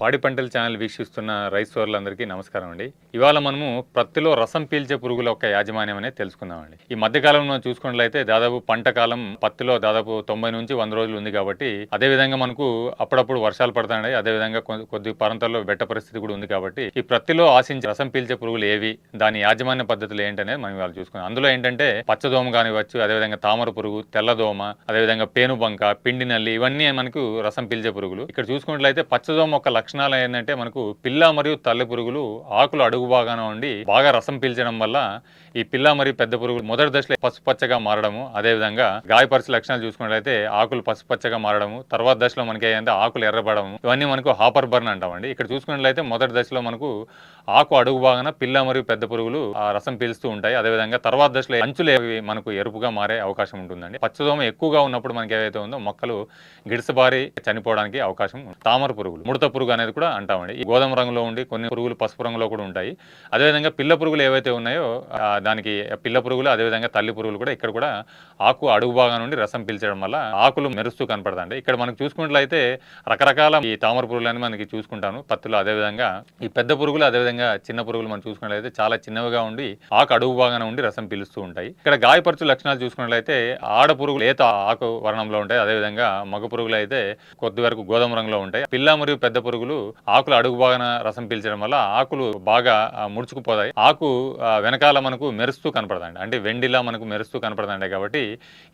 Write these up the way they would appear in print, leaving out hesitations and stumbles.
పాడి పంటల ఛానల్ వీక్షిస్తున్న రైతు సోదరులందరికీ నమస్కారం అండి. ఇవాళ మనము ప్రత్తిలో రసం పీల్చే పురుగుల యొక్క యాజమాన్యం అనేది తెలుసుకుందామండి. ఈ మధ్య కాలంలో చూసుకున్నట్లయితే దాదాపు పంట కాలం పత్తిలో దాదాపు 90 నుంచి 100 రోజులు ఉంది కాబట్టి అదే విధంగా మనకు అప్పుడప్పుడు వర్షాలు పడతాయి. అదే విధంగా కొద్ది ప్రాంతాల్లో బెట్ట పరిస్థితి కూడా ఉంది కాబట్టి ఈ ప్రత్తిలో ఆశించే రసం పీల్చే పురుగులు ఏవి, దాని యాజమాన్య పద్ధతులు ఏంటనేది మనం ఇవాళ చూసుకుందాం. అందులో ఏంటంటే పచ్చదోమ కానివచ్చు, అదేవిధంగా తామర పురుగు, తెల్లదోమ, అదేవిధంగా పేనుబంక, పిండి నల్లి ఇవన్నీ మనకు రసం పీల్చే పురుగులు. ఇక్కడ చూసుకున్నట్లయితే పచ్చదోమ ఒక లక్షణాలు ఏంటంటే మనకు పిల్ల మరియు తల్లి పురుగులు ఆకులు అడుగు భాగాన ఉండి బాగా రసం పీల్చడం వల్ల ఈ పిల్ల మరియు పెద్ద పురుగులు మొదటి దశలో పసుపచ్చగా మారడము, అదేవిధంగా గాయపరిచే లక్షణాలు చూసుకున్నట్లయితే ఆకులు పసుపచ్చగా మారడము, తర్వాత దశలో మనకి ఏంటంటే ఆకులు ఎర్రబడము, ఇవన్నీ మనకు హాపర్ బర్న్ అంటామండి. ఇక్కడ చూసుకున్నట్లయితే మొదటి దశలో మనకు ఆకు అడుగు భాగాన పిల్ల మరియు పెద్ద పురుగులు ఆ రసం పీలుస్తూ ఉంటాయి. అదేవిధంగా తర్వాత దశలో అంచులు మనకు ఎరుపుగా మారే అవకాశం ఉంటుందండి. పచ్చదోమ ఎక్కువగా ఉన్నప్పుడు మనకి ఏవైతే ఉందో మొక్కలు గిడిసబారి చనిపోవడానికి అవకాశం ఉంది. తామర పురుగులు, ముడత పురుగు అనేది కూడా అంటామండి. ఈ గోధుమ రంగులో ఉండి కొన్ని పురుగులు పసుపు రంగులో కూడా ఉంటాయి. అదేవిధంగా పిల్ల పురుగులు ఏవైతే ఉన్నాయో దానికి పిల్ల పురుగులు, అదేవిధంగా తల్లి పురుగులు కూడా ఇక్కడ కూడా ఆకు అడుగు భాగం నుండి రసం పీల్చడం వల్ల ఆకులు మెరుస్తూ కనపడతాయండి. ఇక్కడ మనకు చూసుకున్నట్లయితే రకరకాల ఈ తామర పురుగులని మనకి చూసుకుంటాను పత్తులు. అదేవిధంగా ఈ పెద్ద పురుగులు, అదేవిధంగా చిన్న పురుగులు మనం చూసుకున్నట్లయితే చాలా చిన్నవిగా ఉండి ఆకు అడుగు భాగాన ఉండి రసం పీలుస్తూ ఉంటాయి. ఇక్కడ గాయపరచు లక్షణాలు చూసుకున్నట్లయితే ఆడ పురుగులు లేత ఆకు వర్ణంలో ఉంటాయి. అదేవిధంగా మగ పురుగులు అయితే కొద్ది వరకు గోధుమ రంగులో ఉంటాయి. పిల్ల మరియు పెద్ద పురుగులు ఆకులు అడుగు భాగాన రసం పీల్చడం వల్ల ఆకులు బాగా ముడుచుకుపోతాయి. ఆకు వెనకాల మనకు మెరుస్తూ కనపడదండి, అంటే వెండిలా మనకు మెరుస్తూ కనపడదండి. కాబట్టి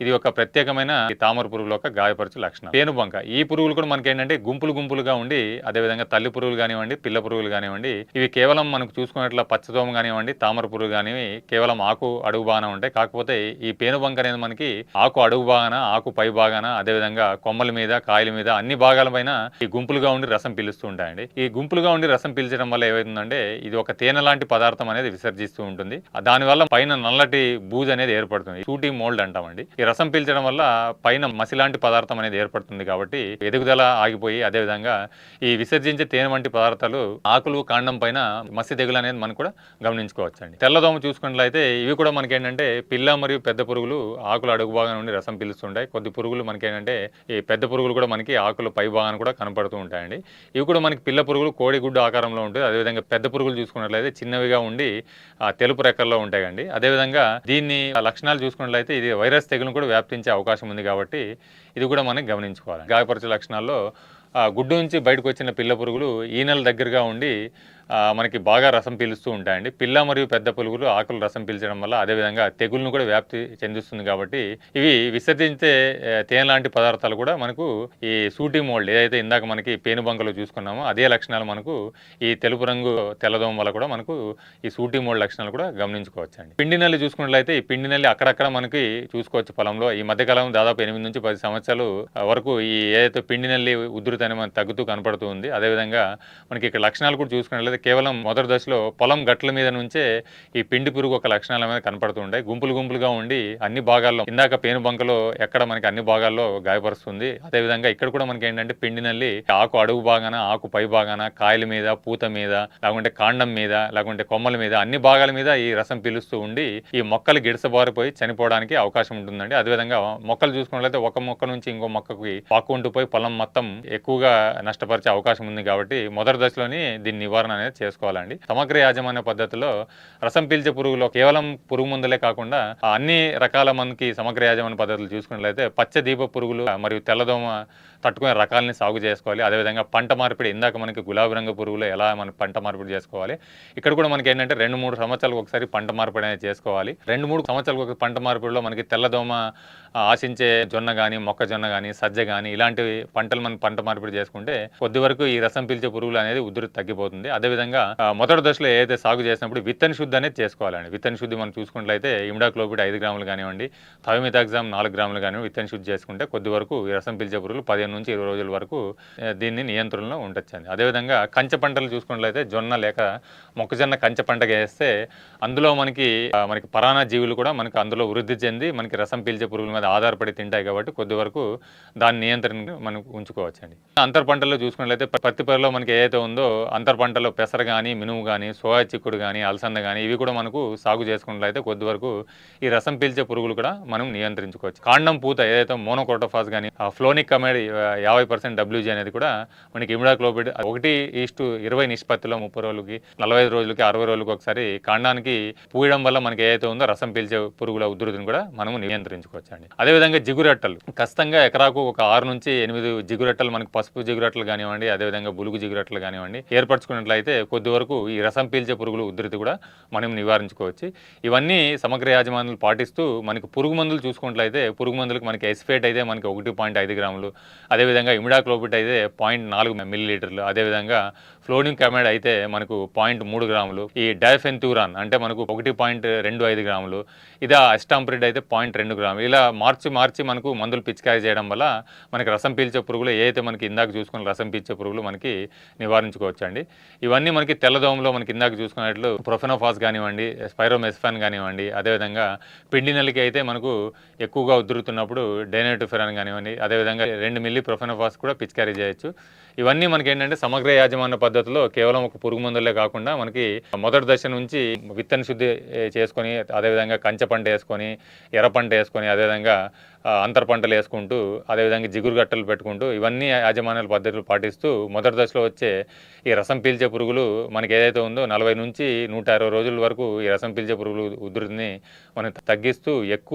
ఇది ఒక ప్రత్యేకమైన తామర పురుగుల యొక్క గాయపరచు లక్షణం. పేనుబంక, ఈ పురుగులు కూడా మనకి ఏంటంటే గుంపులు గుంపులుగా ఉండి అదేవిధంగా తల్లి పురుగులు కానివ్వండి, పిల్ల పురుగులు కానివ్వండి, ఇవి కేవలం మనకు చూసుకున్నట్ల పచ్చదోమ కానివ్వండి, తామర పురుగు కానివి కేవలం ఆకు అడుగు భాగాన ఉంటాయి. కాకపోతే ఈ పేనుబంక అనేది మనకి ఆకు అడుగు భాగాన, ఆకు పై భాగాన, అదేవిధంగా కొమ్మల మీద, కాయల మీద అన్ని భాగాల పైన ఈ గుంపులుగా ఉండి రసం పీలుస్తూ ఉంటాయండి. ఈ గుంపులుగా ఉండి రసం పీల్చడం వల్ల ఏమవుతుందంటే ఇది ఒక తేనె లాంటి పదార్థం అనేది విసర్జిస్తూ ఉంటుంది. దానివల్ల పైన నల్లటి బూజు అనేది ఏర్పడుతుంది. షూటింగ్ మోల్డ్ అంటామండి. ఈ రసం పీల్చడం వల్ల పైన మసి లాంటి పదార్థం అనేది ఏర్పడుతుంది. కాబట్టి ఎదుగుదల ఆగిపోయి అదేవిధంగా ఈ విసర్జించే తేనె వంటి పదార్థాలు ఆకులు, కాండం పైన మసి తెగులు అనేది మనం కూడా గమనించుకోవచ్చండి. తెల్లదోమ చూసుకున్నట్లయితే ఇవి కూడా మనకి ఏంటంటే పిల్ల మరియు పెద్ద పురుగులు ఆకులు అడుగు భాగం నుండి రసం పీలుస్తుంటాయి. కొద్ది పురుగులు మనకి ఏంటంటే ఈ పెద్ద పురుగులు కూడా మనకి ఆకులు పై భాగాన కూడా కనపడుతూ ఉంటాయండి. ఇవి కూడా మనకి పిల్ల పురుగులు కోడిగుడ్డు ఆకారంలో ఉంటుంది. అదేవిధంగా పెద్ద పురుగులు చూసుకున్నట్లయితే చిన్నవిగా ఉండి తెలుపు రెక్కల్లో ఉంటాయండి. అదేవిధంగా దీన్ని లక్షణాలు చూసుకున్నట్లయితే ఇది వైరస్ తెగులను కూడా వ్యాప్తించే అవకాశం ఉంది. కాబట్టి ఇది కూడా మనం గమనించుకోవాలి. గాయపరిచే లక్షణాల్లో గుడ్డు నుంచి బయటకు వచ్చిన పిల్ల పురుగులు ఈనెల దగ్గరగా ఉండి మనకి బాగా రసం పీలుస్తూ ఉంటాయండి. పిల్ల మరియు పెద్ద పురుగులు ఆకులు రసం పీల్చడం వల్ల అదేవిధంగా తెగులను కూడా వ్యాప్తి చెందిస్తుంది. కాబట్టి ఇవి విసర్జించే తేనె లాంటి పదార్థాలు కూడా మనకు ఈ సూటి మోల్డ్ ఏదైతే ఇందాక మనకి పేనుబంకలో చూసుకున్నామో అదే లక్షణాలు మనకు ఈ తెలుపు రంగు తెల్లదోమ వల్ల కూడా మనకు ఈ సూటి మోల్డ్ లక్షణాలు కూడా గమనించుకోవచ్చండి. పిండి నల్లి చూసుకున్నట్లయితే ఈ పిండి నల్లి అక్కడక్కడ మనకి చూసుకోవచ్చు పొలంలో. ఈ మధ్యకాలం దాదాపు 8 నుంచి 10 సంవత్సరాలు వరకు ఈ ఏదైతే పిండి నల్లి ఉధృతి అనేది మనకు తగ్గుతూ కనపడుతూ ఉంది. అదేవిధంగా మనకి ఇక్కడ లక్షణాలు కూడా చూసుకున్నట్లయితే కేవలం మొదటి దశలో పొలం గట్ల మీద నుంచే ఈ పిండి పురుగు ఒక లక్షణాలు అనేది కనపడుతూ ఉంటాయి. గుంపులు గుంపులుగా ఉండి అన్ని భాగాల్లో ఇందాక పేను బంకలో ఎక్కడ మనకి అన్ని భాగాల్లో గాయపరుస్తుంది. అదేవిధంగా ఇక్కడ కూడా మనకి ఏంటంటే పిండి నల్లి ఆకు అడుగు భాగాన, ఆకు పై భాగాన, కాయల మీద, పూత మీద, లేకుంటే కాండం మీద, లేకుంటే కొమ్మల మీద అన్ని భాగాల మీద ఈ రసం పీలుస్తూ ఉండి ఈ మొక్కలు గిడసబారిపోయి చనిపోవడానికి అవకాశం ఉంటుందండి. అదేవిధంగా మొక్కలు చూసుకున్నట్లయితే ఒక మొక్క నుంచి ఇంకో మొక్కకి పాక్కుంటూ పోయి పొలం మొత్తం ఎక్కువగా నష్టపరిచే అవకాశం ఉంది. కాబట్టి మొదటి దశలోని దీని నివారణ అనేది చేసుకోవాలండి. సమగ్ర యాజమాన్య పద్ధతిలో రసం పీల్చే పురుగులో కేవలం పురుగు మందులే కాకుండా అన్ని రకాల మనకి సమగ్ర యాజమాన్య పద్ధతులు చూసుకున్నట్లయితే పచ్చ దీప పురుగులు మరియు తెల్లదోమ తట్టుకునే రకాలని సాగు చేసుకోవాలి. అదేవిధంగా పంట మార్పిడి ఇందాక మనకి గులాబీ రంగు పురుగులు ఎలా మనం పంట మార్పిడి చేసుకోవాలి, ఇక్కడ కూడా మనకి ఏంటంటే 2-3 సంవత్సరాలకు ఒకసారి పంట మార్పిడి అనేది చేసుకోవాలి. 2-3 సంవత్సరాలకు ఒక పంట మార్పిడిలో మనకి తెల్లదోమ ఆశించే జొన్న కానీ, మొక్కజొన్న కానీ, సజ్జ కానీ ఇలాంటి పంటలు మనం పంట మార్పిడి చేసుకుంటే కొద్ది వరకు ఈ రసం పీల్చే పురుగులు అనేది ఉధృతి తగ్గిపోతుంది. అదేవిధంగా మొదటి దశలో ఏదైతే సాగు చేసినప్పుడు విత్తన శుద్ధి అనేది చేసుకోవాలండి. విత్తన శుద్ధి మనం చూసుకున్నట్లయితే ఇమిడాక్లోపిడ్ 5 గ్రాములు కానివ్వండి, థయోమిథాక్సామ్ 4 గ్రాములు కానివ్వండి విత్తన శుద్ధి చేసుకుంటే కొద్ది వరకు ఈ రసం పీల్చే పురుగులు 15 నుంచి 20 రోజుల వరకు దీన్ని నియంత్రణలో ఉండొచ్చండి. అదేవిధంగా కంచె పంటలు చూసుకున్నట్లయితే జొన్న లేక మొక్కజొన్న కంచె పంటగా వేస్తే అందులో మనకి పరాన్న జీవులు కూడా మనకి అందులో వృద్ధి చెంది మనకి రసం పీల్చే పురుగుల మీద ఆధారపడి తింటాయి. కాబట్టి కొద్ది వరకు దాని నియంత్రణ మనం ఉంచుకోవచ్చండి. అంతర్ పంటల్లో చూసుకున్నట్లయితే పత్తి పొలంలో మనకి ఏదైతే ఉందో అంతర్ పంటలో పెసర కానీ, మినుము కానీ, సోయా చిక్కుడు కానీ, అలసంద కానీ ఇవి కూడా మనకు సాగు చేసుకున్నట్లయితే కొద్ది వరకు ఈ రసం పీల్చే పురుగులు కూడా మనం నియంత్రించుకోవచ్చు. కాండం పూత ఏదైతే మోనోక్రోటోఫాస్ కానీ, ఫ్లోనిక్ అమైడ్ 50% WG అనేది కూడా మనకి ఇమిడాక్లోపిడ్ 1:20 నిష్పత్తిలో 30 రోజులకి, 45 రోజులకి, 60 రోజులకి ఒకసారి కాండానికి పూయడం వల్ల మనకి ఏదైతే ఉందో రసం పీల్చే పురుగుల ఉధృతిని కూడా మనము నియంత్రించుకోవచ్చండి. అదేవిధంగా జిగురెట్టలు ఖచ్చితంగా ఎకరాకు ఒక 6-8 జిగురెట్టలు మనకి పసుపు జిగురెట్టలు కానివ్వండి, అదేవిధంగా బులుగు జిగురెట్టలు కానివ్వండి ఏర్పరచుకున్నట్లయితే కొద్ది వరకు ఈ రసం పీల్చే పురుగుల ఉధృతి కూడా మనం నివారించుకోవచ్చు. ఇవన్నీ సమగ్ర యాజమాన్యాలు పాటిస్తూ మనకి పురుగు మందులు చూసుకున్నట్లయితే పురుగు మందులకు మనకి ఎస్ఫేట్ అయితే మనకి 1.5 గ్రాములు, అదేవిధంగా ఇమిడాక్లోపిడ్ అయితే 0.4 మిల్లీలీటర్లు, అదేవిధంగా ఫ్లోడిన్ కామైడ్ అయితే మనకు 0.3 గ్రాములు, ఈ డైఫెన్థూరాన్ అంటే మనకు 1.25 గ్రాములు, ఇదా అస్టాంప్రిడ్ అయితే 0.2 గ్రాములు. ఇలా మార్చి మనకు మందులు పిచికారీ చేయడం వల్ల మనకి రసం పీల్చే పురుగులు ఏదైతే మనకి ఇందాక చూసుకున్న రసం పీల్చే పురుగులు మనకి నివారించుకోవచ్చు అండి. ఇవన్నీ మనకి తెల్లదోమలో మనకి ఇందాక చూసుకున్నట్లు ప్రొఫెనోఫాస్ కానివ్వండి, స్పైరోమెస్ఫాన్ కానివ్వండి, అదేవిధంగా పిండి నల్లికి అయితే మనకు ఎక్కువగా ఉధృతున్నప్పుడు డైనైటోఫెరాన్ కానివ్వండి, అదేవిధంగా 2 మిల్లీ ప్రొఫెనోఫాస్ కూడా పిచికారీ చేయొచ్చు. ఇవన్నీ మనకి ఏంటంటే సమగ్ర యాజమాన్య పద్ధతిలో కేవలం ఒక పురుగు మందులే కాకుండా మనకి మొదటి దశ నుంచి విత్తన శుద్ధి చేసుకొని, అదేవిధంగా కంచె పంట వేసుకొని, ఎర్ర పంట వేసుకొని, అదేవిధంగా అంతర పంటలు వేసుకుంటూ, అదేవిధంగా జిగురు గట్టలు పెట్టుకుంటూ ఇవన్నీ యాజమాన్యాల పద్ధతులు పాటిస్తూ మొదటి దశలో వచ్చే ఈ రసం పీల్చే పురుగులు మనకి ఏదైతే ఉందో 40 నుంచి 120 రోజుల వరకు ఈ రసం పీల్చే పురుగులు ఉధృతిని మనం తగ్గిస్తూ ఎక్కువ